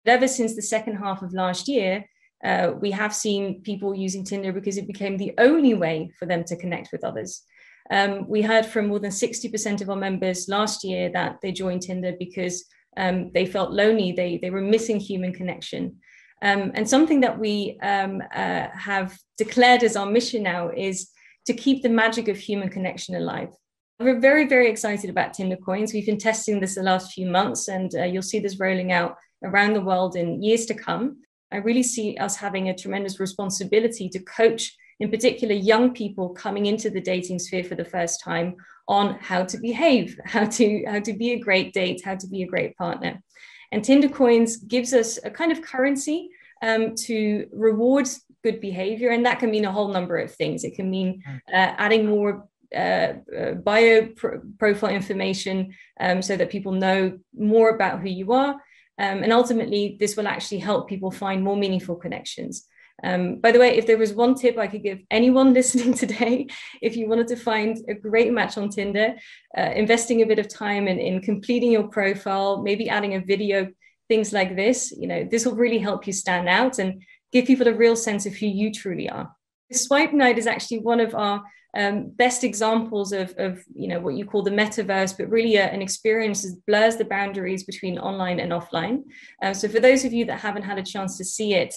Ever since the second half of last year, we have seen people using Tinder because it became the only way for them to connect with others. We heard from more than 60% of our members last year that they joined Tinder because they felt lonely, they were missing human connection. And something that we have declared as our mission now is to keep the magic of human connection alive. We're very, very excited about Tinder coins. We've been testing this the last few months, and you'll see this rolling out around the world in years to come. I really see us having a tremendous responsibility to coach, in particular, young people coming into the dating sphere for the first time on how to behave, how to be a great date, how to be a great partner. And Tinder coins gives us a kind of currency to reward good behavior. And that can mean a whole number of things. It can mean adding more bio profile information so that people know more about who you are. And ultimately, this will actually help people find more meaningful connections. By the way, if there was one tip I could give anyone listening today, if you wanted to find a great match on Tinder, investing a bit of time in completing your profile, maybe adding a video, things like this, this will really help you stand out and give people a real sense of who you truly are. Swipe night is actually one of our best examples of what you call the metaverse, but really an experience that blurs the boundaries between online and offline. So for those of you that haven't had a chance to see it,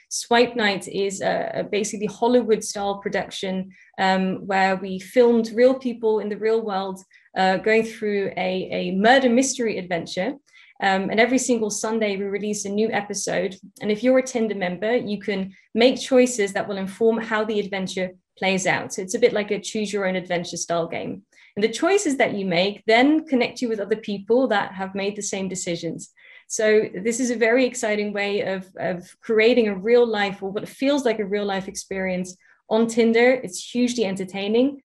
Swipe Night is a basically Hollywood-style production where we filmed real people in the real world going through a murder mystery adventure. And every single Sunday, we release a new episode. And if you're a Tinder member, you can make choices that will inform how the adventure plays out. So it's a bit like a choose your own adventure style game. And the choices that you make then connect you with other people that have made the same decisions. So this is a very exciting way of creating a real life, or what feels like a real life experience on Tinder. It's hugely entertaining.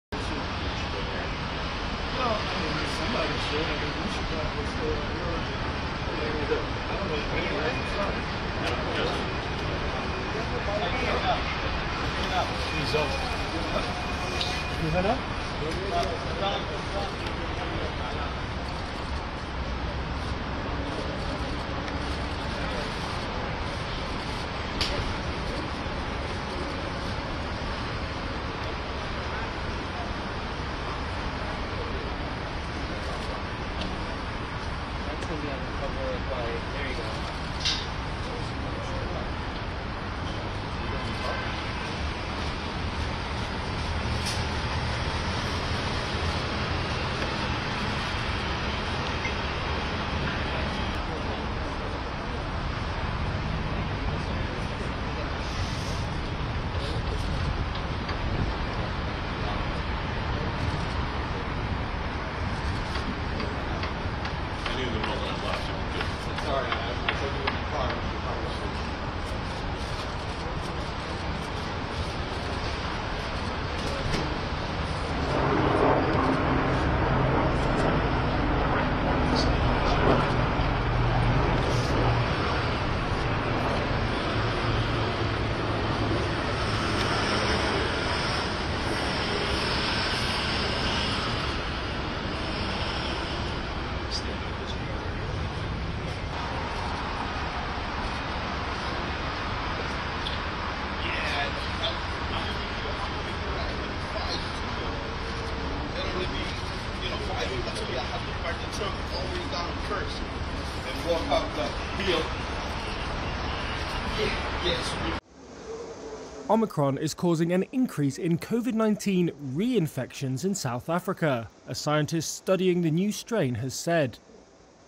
Omicron is causing an increase in COVID-19 reinfections in South Africa, a scientist studying the new strain has said,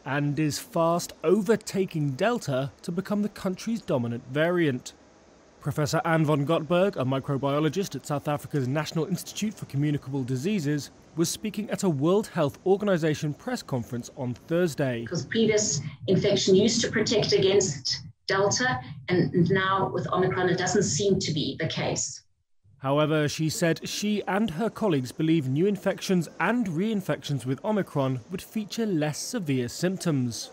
and is fast overtaking Delta to become the country's dominant variant. Professor Anne van Gotberg, a microbiologist at South Africa's National Institute for Communicable Diseases, was speaking at a World Health Organization press conference on Thursday. Because previous infection used to protect against Delta, and now with Omicron, it doesn't seem to be the case. However, she said she and her colleagues believe new infections and reinfections with Omicron would feature less severe symptoms.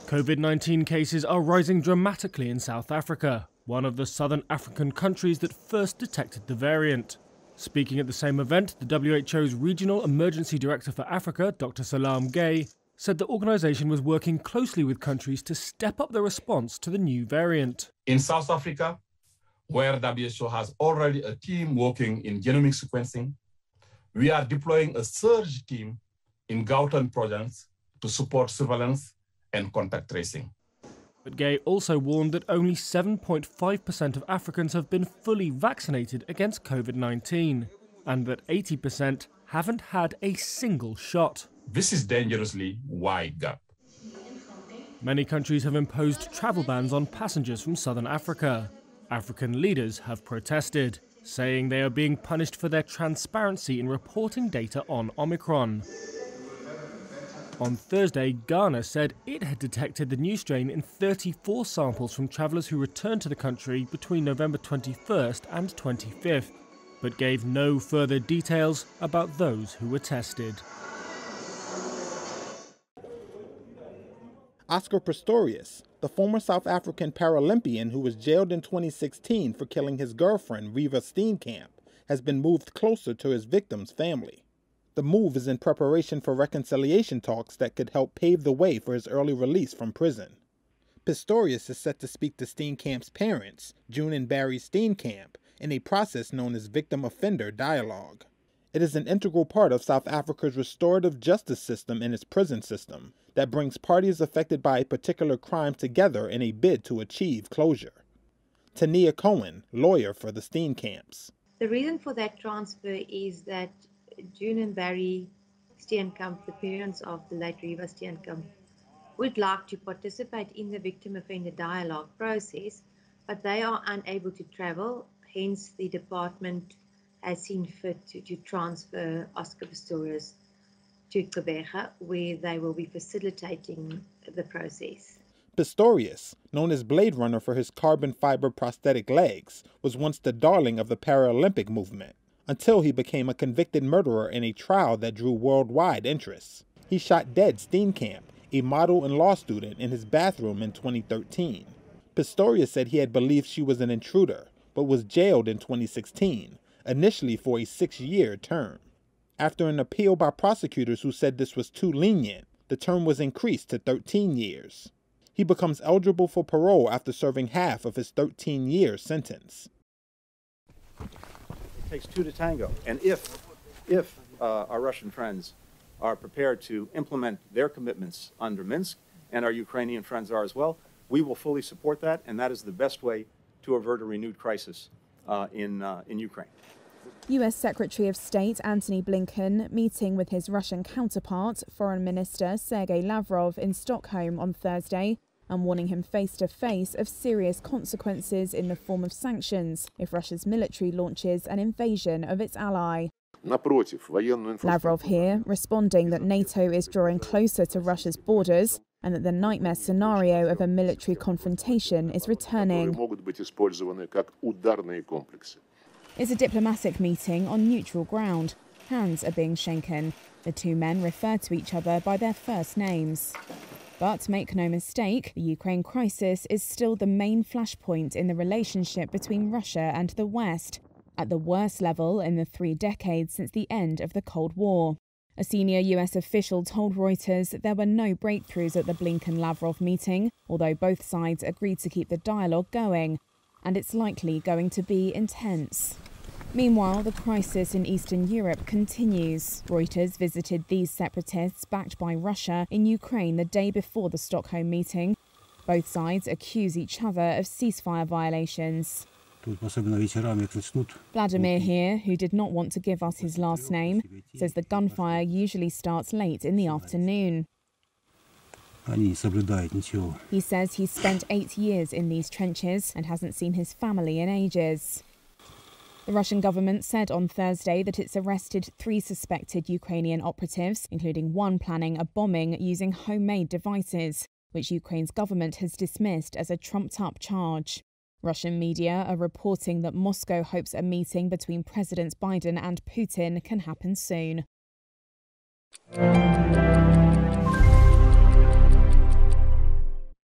COVID-19 cases are rising dramatically in South Africa, one of the southern African countries that first detected the variant. Speaking at the same event, the WHO's Regional Emergency Director for Africa, Dr. Salam Gay, said the organisation was working closely with countries to step up the response to the new variant. In South Africa, where WHO has already a team working in genomic sequencing, we are deploying a surge team in Gauteng province to support surveillance and contact tracing. But Gay also warned that only 7.5% of Africans have been fully vaccinated against COVID-19 and that 80% haven't had a single shot. This is dangerously wide gap. Many countries have imposed travel bans on passengers from southern Africa. African leaders have protested, saying they are being punished for their transparency in reporting data on Omicron. On Thursday, Ghana said it had detected the new strain in 34 samples from travellers who returned to the country between November 21st and 25th, but gave no further details about those who were tested. Oscar Pistorius, the former South African Paralympian who was jailed in 2016 for killing his girlfriend Reeva Steenkamp, has been moved closer to his victim's family. The move is in preparation for reconciliation talks that could help pave the way for his early release from prison. Pistorius is set to speak to Steenkamp's parents, June and Barry Steenkamp, in a process known as Victim Offender Dialogue. It is an integral part of South Africa's restorative justice system and its prison system that brings parties affected by a particular crime together in a bid to achieve closure. Tania Cohen, lawyer for the Steenkamps. The reason for that transfer is that June and Barry Steenkamp, the parents of the late Reeva Steenkamp, would like to participate in the victim offender dialogue process, but they are unable to travel. Hence, the department has seen fit to transfer Oscar Pistorius to Gqeberha, where they will be facilitating the process. Pistorius, known as Blade Runner for his carbon fiber prosthetic legs, was once the darling of the Paralympic movement, until he became a convicted murderer in a trial that drew worldwide interest. He shot dead Steenkamp, a model and law student, in his bathroom in 2013. Pistorius said he had believed she was an intruder, but was jailed in 2016, initially for a 6-year term. After an appeal by prosecutors who said this was too lenient, the term was increased to 13 years. He becomes eligible for parole after serving half of his 13-year sentence. It takes two to tango, and if our Russian friends are prepared to implement their commitments under Minsk, and our Ukrainian friends are as well, we will fully support that, and that is the best way to avert a renewed crisis in Ukraine. US Secretary of State Antony Blinken meeting with his Russian counterpart, Foreign Minister Sergei Lavrov, in Stockholm on Thursday, and warning him face-to-face of serious consequences in the form of sanctions if Russia's military launches an invasion of its ally. Lavrov here responding that NATO is drawing closer to Russia's borders and that the nightmare scenario of a military confrontation is returning. It's a diplomatic meeting on neutral ground. Hands are being shaken. The two men refer to each other by their first names. But make no mistake, the Ukraine crisis is still the main flashpoint in the relationship between Russia and the West, at the worst level in the 3 decades since the end of the Cold War. A senior US official told Reuters that there were no breakthroughs at the Blinken-Lavrov meeting, although both sides agreed to keep the dialogue going, and it's likely going to be intense. Meanwhile, the crisis in Eastern Europe continues. Reuters visited these separatists backed by Russia in Ukraine the day before the Stockholm meeting. Both sides accuse each other of ceasefire violations. Vladimir here, who did not want to give us his last name, says the gunfire usually starts late in the afternoon. He says he's spent 8 years in these trenches and hasn't seen his family in ages. The Russian government said on Thursday that it's arrested 3 suspected Ukrainian operatives, including one planning a bombing using homemade devices, which Ukraine's government has dismissed as a trumped-up charge. Russian media are reporting that Moscow hopes a meeting between Presidents Biden and Putin can happen soon.